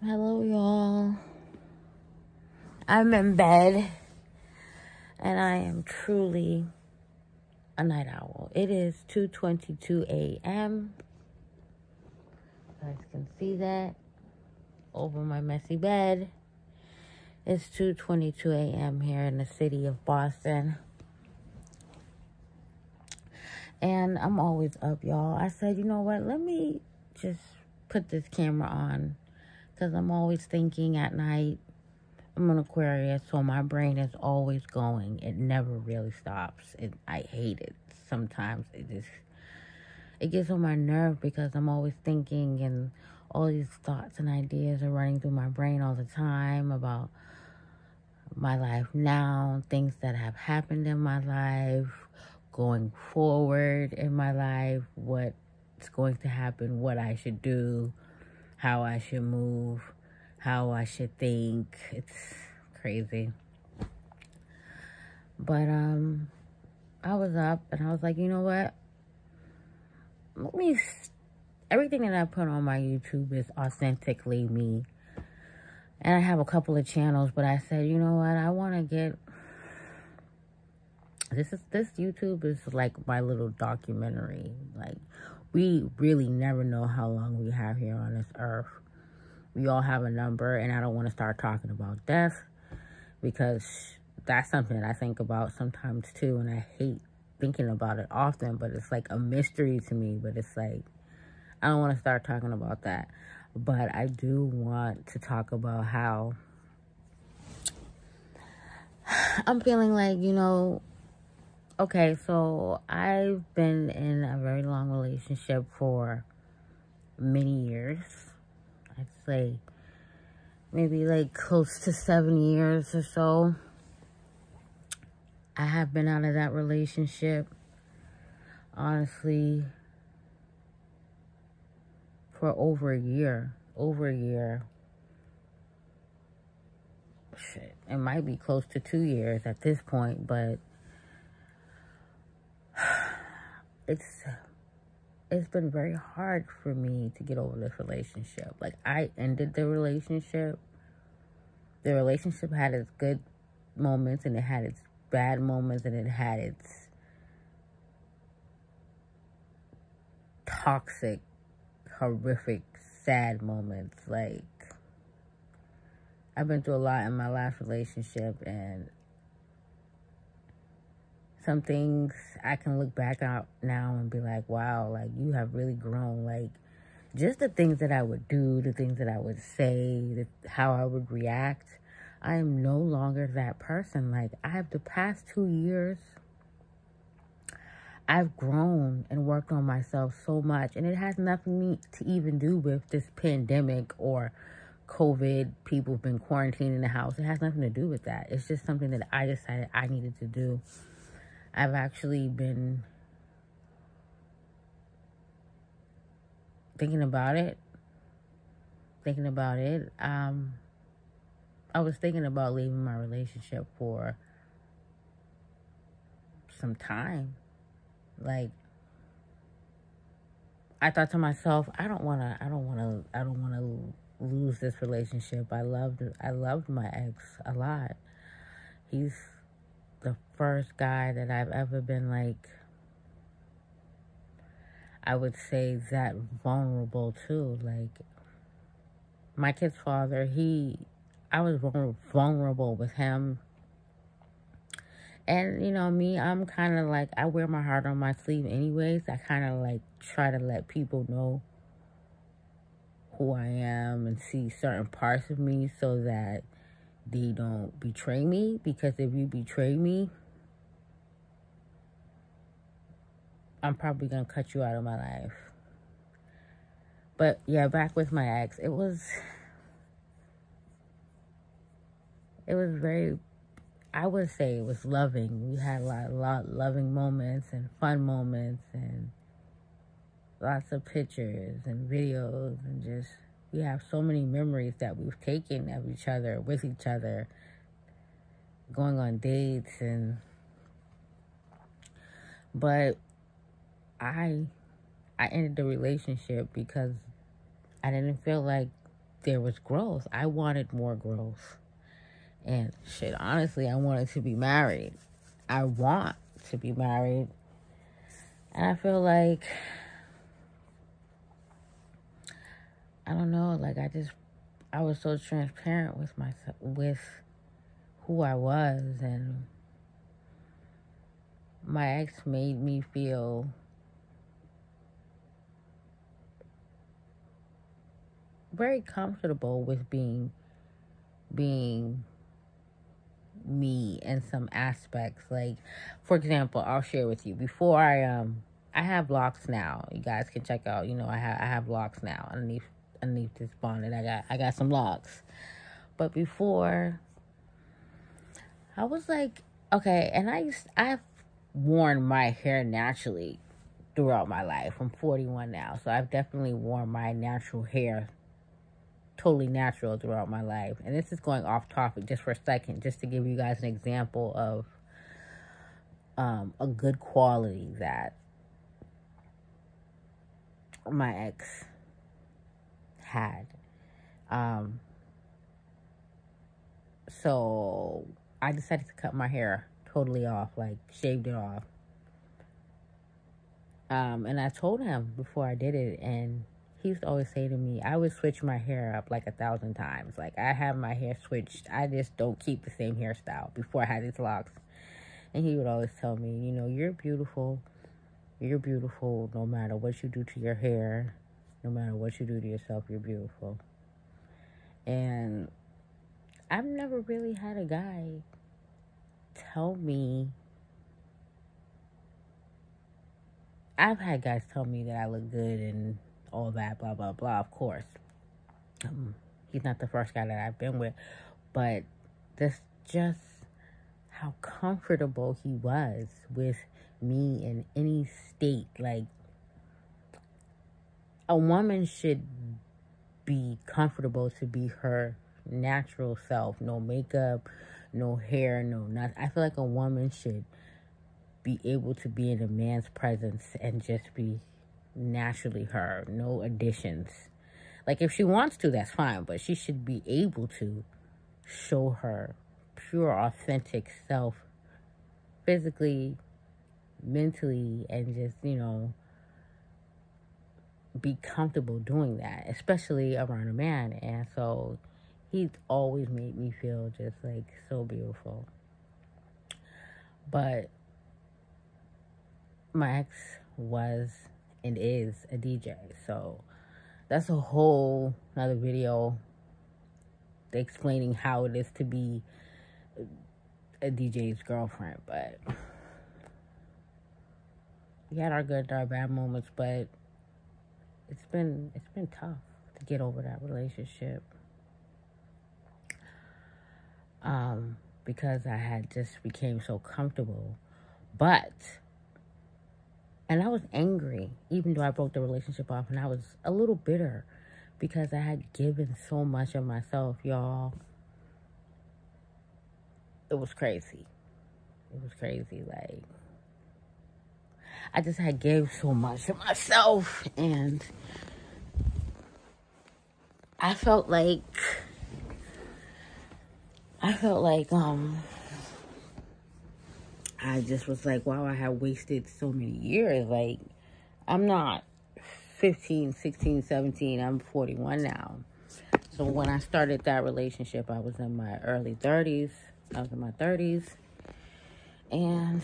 Hello, y'all. I'm in bed, and I am truly a night owl. It is 2:22 a.m. You guys can see that over my messy bed. It's 2:22 a.m. here in the city of Boston. And I'm always up, y'all. I said, you know what? Let me just put this camera on, because I'm always thinking at night. I'm an Aquarius, so my brain is always going. It never really stops. I hate it. Sometimes it gets on my nerve because I'm always thinking, and all these thoughts and ideas are running through my brain all the time about my life now, things that have happened in my life, going forward in my life, what's going to happen, what I should do, how I should move, how I should think. It's crazy. But I was up and I was like, you know what? Everything that I put on my YouTube is authentically me. And I have a couple of channels, but I said, you know what? I want to get this YouTube is like my little documentary. Like, we really never know how long we have here on this earth. We all have a number, and I don't want to start talking about death because that's something that I think about sometimes too, and I hate thinking about it often, but it's like a mystery to me. But it's like, I don't want to start talking about that. But I do want to talk about how I'm feeling like, okay, so I've been in a very long relationship for many years. I'd say maybe like close to 7 years or so. I have been out of that relationship, honestly, for over a year. Shit, it might be close to 2 years at this point, but it's been very hard for me to get over this relationship. Like, I ended the relationship. The relationship had its good moments, and it had its bad moments, and it had its toxic, horrific, sad moments. Like, I've been through a lot in my last relationship, and some things I can look back out now and be like, wow, like, you have really grown. Like, just the things that I would do, the things that I would say, how I would react. I am no longer that person. Like, I have the past 2 years, I've grown and worked on myself so much. And it has nothing to even do with this pandemic or COVID. People have been quarantined in the house. It has nothing to do with that. It's just something that I decided I needed to do. I've actually been thinking about it. I was thinking about leaving my relationship for some time. Like, I thought to myself, I don't want to lose this relationship. I loved my ex a lot. He's the first guy that I've ever been, like, I would say, that vulnerable to. Like, my kid's father, I was vulnerable with him. And, me, I'm kind of like, I wear my heart on my sleeve anyways. I kind of like try to let people know who I am and see certain parts of me so that they don't betray me. Because if you betray me, I'm probably going to cut you out of my life. But yeah, back with my ex, it was very, I would say it was loving. We had a lot of loving moments and fun moments and lots of pictures and videos, and just, we have so many memories that we've taken of each other, with each other, going on dates. But I ended the relationship because I didn't feel like there was growth. I wanted more growth. And shit, honestly, I wanted to be married. I want to be married. And I feel like, I don't know, like I was so transparent with myself, with who I was, and my ex made me feel very comfortable with being me in some aspects. Like, for example, I'll share with you. Before I have locks now. You guys can check out. I have locks now underneath this bonnet. I got some locks. But before, I was like, okay, and I've worn my hair naturally throughout my life. I'm 41 now, so I've definitely worn my natural hair totally natural throughout my life. And this is going off topic just for a second, just to give you guys an example of a good quality that my ex had. So I decided to cut my hair totally off, like shaved it off. And I told him before I did it, and he used to always say to me, I would switch my hair up like 1,000 times. Like, I have my hair switched. I just don't keep the same hairstyle before I had these locks. And he would always tell me, you're beautiful. You're beautiful no matter what you do to your hair. No matter what you do to yourself, you're beautiful. And I've never really had a guy tell me. I've had guys tell me that I look good and all that, blah, blah, blah, of course. He's not the first guy that I've been with. But that's just how comfortable he was with me in any state. Like, a woman should be comfortable to be her natural self. No makeup, no hair, no nothing. I feel like a woman should be able to be in a man's presence and just be naturally her, no additions. Like, if she wants to, that's fine, but she should be able to show her pure, authentic self, physically, mentally, and just, be comfortable doing that, especially around a man. And so he's always made me feel just like so beautiful. But my ex was and is a DJ, so that's a whole another video explaining how it is to be a DJ's girlfriend. But we had our good, our bad moments, but it's been tough to get over that relationship. Because I had just became so comfortable. And I was angry, even though I broke the relationship off, and I was a little bitter because I had given so much of myself, y'all. It was crazy. Like, I just had gave so much of myself, and I felt like I just was like, wow, I have wasted so many years. Like, I'm not 15, 16, 17. I'm 41 now. So when I started that relationship, I was in my early 30s. And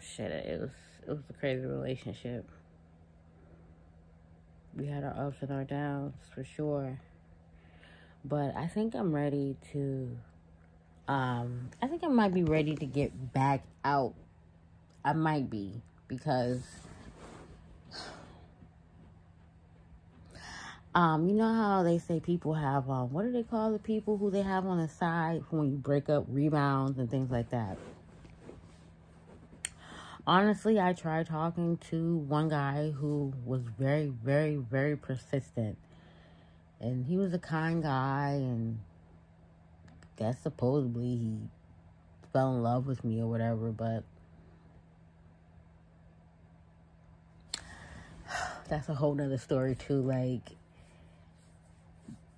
shit, it was a crazy relationship. We had our ups and our downs, for sure. But I think I'm ready to... I think I might be ready to get back out. I might be, because you know how they say people have what do they call the people who they have on the side when you break up, rebounds and things like that. Honestly, I tried talking to one guy who was very, very, very persistent, and he was a kind guy, and that supposedly he fell in love with me or whatever, but that's a whole nother story too. Like,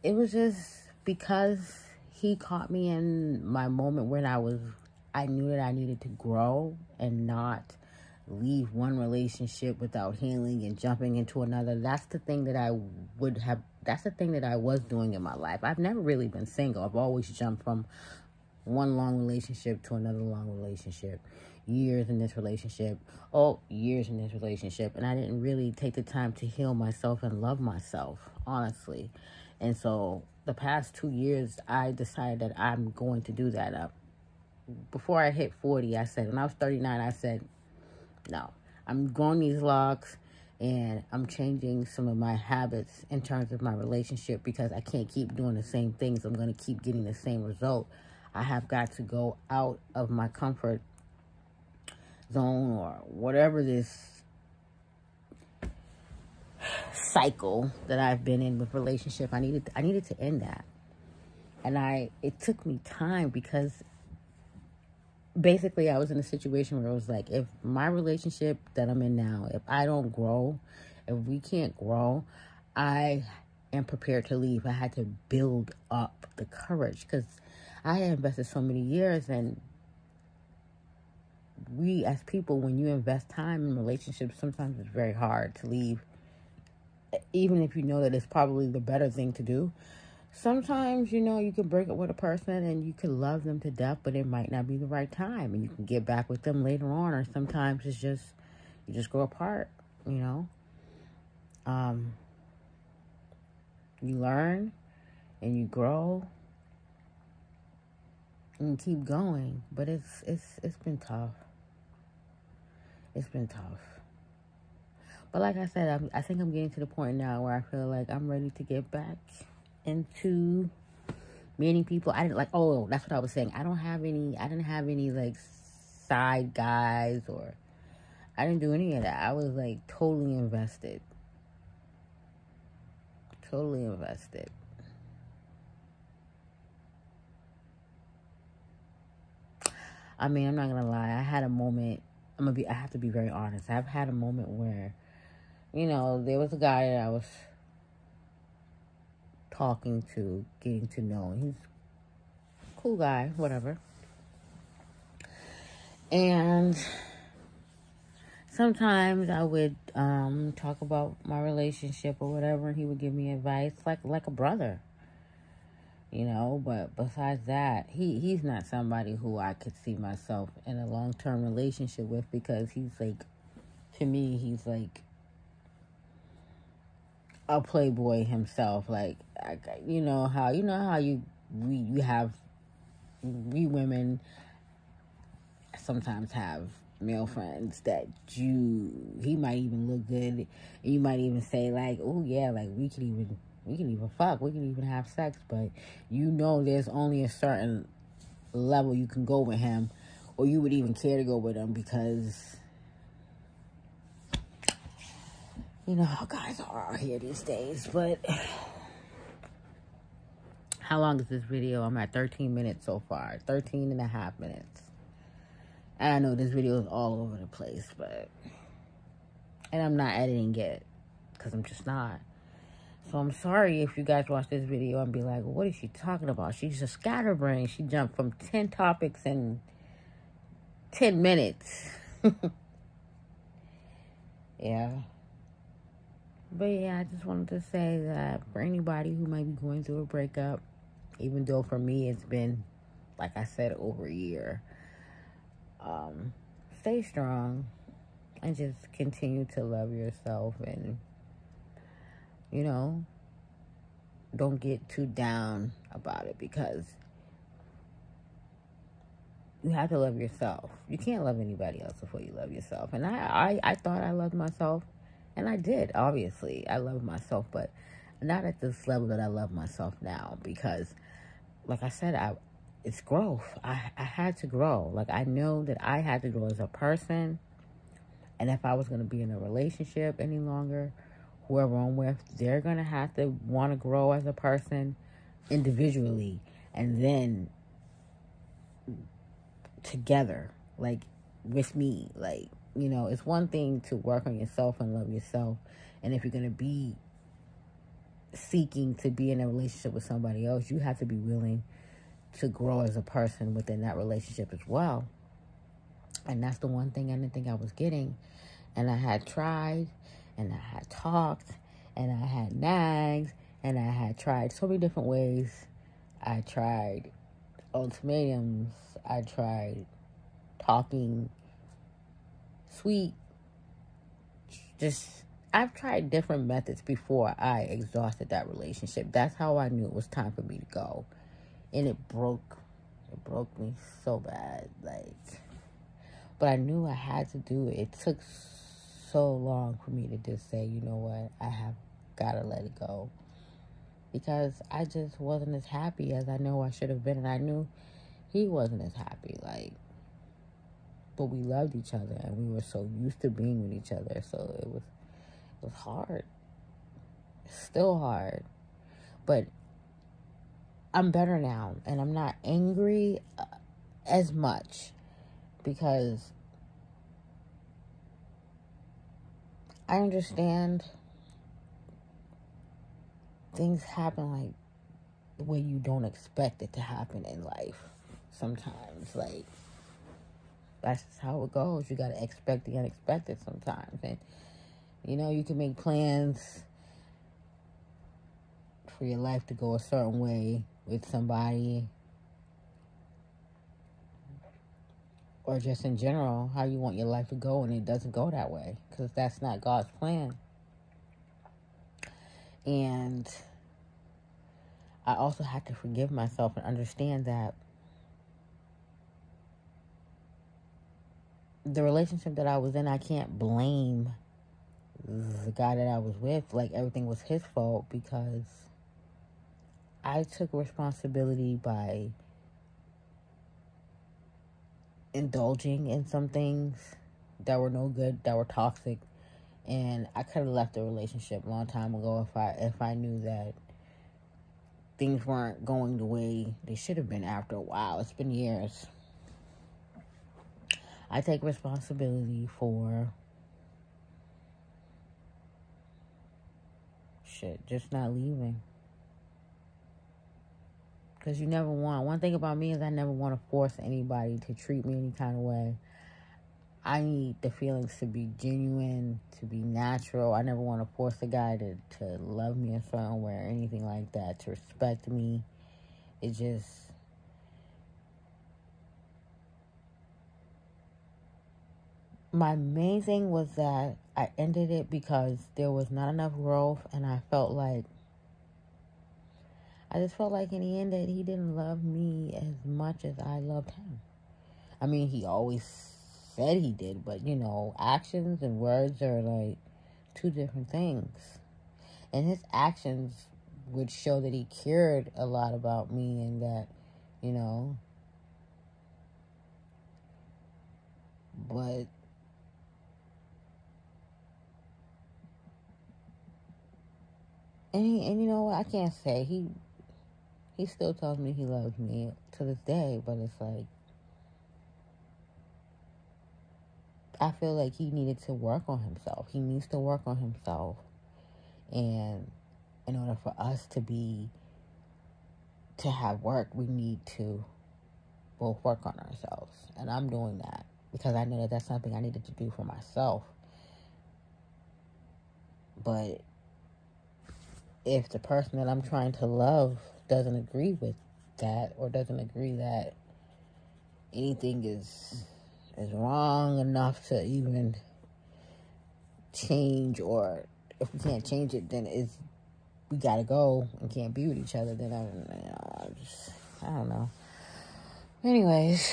it was just because he caught me in my moment when I knew that I needed to grow and not leave one relationship without healing and jumping into another. That's the thing that that's the thing that I was doing in my life. I've never really been single. I've always jumped from one long relationship to another long relationship. Years in this relationship. And I didn't really take the time to heal myself and love myself, honestly. And so the past 2 years, I decided that I'm going to do that. Before I hit 40, I said, when I was 39, I said, no, I'm growing these locks and I'm changing some of my habits in terms of my relationship because I can't keep doing the same things. I'm going to keep getting the same result. I have got to go out of my comfort zone or whatever this cycle that I've been in with relationship. I needed to end that. And it took me time because basically I was in a situation where it was like, if my relationship that I'm in now, if I don't grow, if we can't grow, I am prepared to leave. I had to build up the courage because I had invested so many years, and we as people, when you invest time in relationships, sometimes it's very hard to leave, even if you know that it's probably the better thing to do. Sometimes, you can break up with a person and you can love them to death, but it might not be the right time, and you can get back with them later on, or sometimes it's just, you just go apart, You learn and you grow and you keep going, but it's been tough. It's been tough. But like I said, I think I'm getting to the point now where I feel like I'm ready to get back into meeting people. I didn't that's what I was saying. I didn't have any like side guys, or I didn't do any of that. I was like totally invested. Totally invested. I mean, I'm not gonna lie. I had a moment. I have to be very honest. I've had a moment where, there was a guy that I was talking to, getting to know. He's a cool guy, whatever. And sometimes I would talk about my relationship or whatever, and he would give me advice like a brother. But besides that, he's not somebody who I could see myself in a long-term relationship with, because he's like, to me, he's like a playboy himself. Like, we women sometimes have male friends that he might even look good, and you might even say like, oh yeah, like we can even fuck, we can even have sex, but there's only a certain level you can go with him, or you would even care to go with him, because how guys are out here these days. But how long is this video? I'm at 13 minutes so far. 13 and a half minutes. And I know this video is all over the place, and I'm not editing it, because I'm just not. So I'm sorry if you guys watch this video and be like, well, what is she talking about? She's a scatterbrain. She jumped from 10 topics in 10 minutes. Yeah. But yeah, I just wanted to say that for anybody who might be going through a breakup, even though for me it's been, like I said, over a year, stay strong and just continue to love yourself, and don't get too down about it, because you have to love yourself. You can't love anybody else before you love yourself. And I thought I loved myself, and I did. Obviously, I love myself, but not at this level that I love myself now, because like I said, it's growth. I had to grow. Like, I know that I had to grow as a person, and if I was going to be in a relationship any longer, whoever I'm with, they're going to have to want to grow as a person individually, and then together, like with me. Like, it's one thing to work on yourself and love yourself, and if you're going to be seeking to be in a relationship with somebody else, you have to be willing to grow as a person within that relationship as well. And that's the one thing I didn't think I was getting. And I had tried, and I had talked, and I had nags, and I had tried so many different ways. I tried ultimatums. I tried talking sweet. I've tried different methods before I exhausted that relationship. That's how I knew it was time for me to go. And it broke me so bad. But I knew I had to do it. It took so long for me to just say, you know what, I have got to let it go. Because I just wasn't as happy as I know I should have been. And I knew he wasn't as happy. But we loved each other. And we were so used to being with each other. So it was hard. It's still hard. But I'm better now. And I'm not angry as much. Because I understand things happen the way you don't expect it to happen in life. Sometimes, that's just how it goes. You gotta expect the unexpected sometimes. And, you can make plans for your life to go a certain way with somebody. Or just in general, how you want your life to go, and it doesn't go that way. Because that's not God's plan. And I also have to forgive myself and understand that the relationship that I was in, I can't blame the guy that I was with. Everything was his fault, because I took responsibility by indulging in some things that were no good, that were toxic. And I could have left the relationship a long time ago if I knew that things weren't going the way they should have been after a while. It's been years. I take responsibility for just not leaving. Because you never want. One thing about me is I never want to force anybody to treat me any kind of way. I need the feelings to be genuine, to be natural. I never want to force a guy to love me a certain way or anything like that, to respect me. It just... My main thing was that I ended it because there was not enough growth, and I just felt like in the end that he didn't love me as much as I loved him. I mean, he always said he did, but, actions and words are two different things. And his actions would show that he cared a lot about me, and that, but and you know what, I can't say he still tells me he loves me to this day, but it's I feel like he needed to work on himself. He needs to work on himself. And in order for us to have work, we need to both work on ourselves. And I'm doing that because I know that that's something I needed to do for myself. But if the person that I'm trying to love doesn't agree with that, or doesn't agree that anything is wrong enough to even change, or if we can't change it, then we gotta go and can't be with each other, then I don't know. Anyways,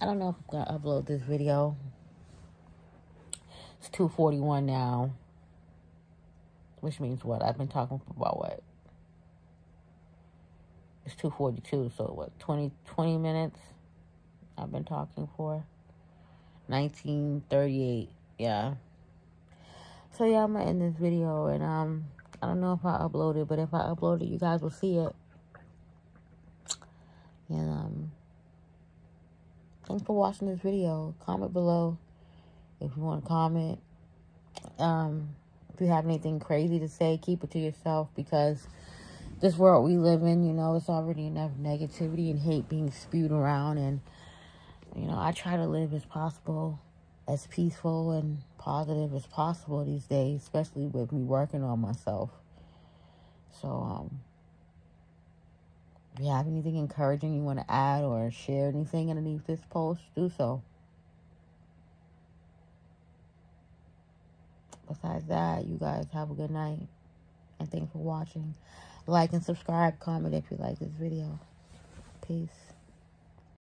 I don't know if I'm gonna upload this video. It's 2:41 now, which means what? I've been talking for about what? It's 2:42, so what? 20 minutes I've been talking for. 19:38, yeah. So yeah, I'm gonna end this video, and I don't know if I upload it, but if I upload it, you guys will see it. And thanks for watching this video. Comment below if you want to comment. If you have anything crazy to say, keep it to yourself, because this world we live in, you know, it's already enough negativity and hate being spewed around. And, you know, I try to live as peaceful and positive as possible these days, especially with me working on myself. So, if you have anything encouraging you want to add or share anything underneath this post, do so. Besides that, you guys have a good night. And thanks for watching. Like and subscribe, comment if you like this video. Peace.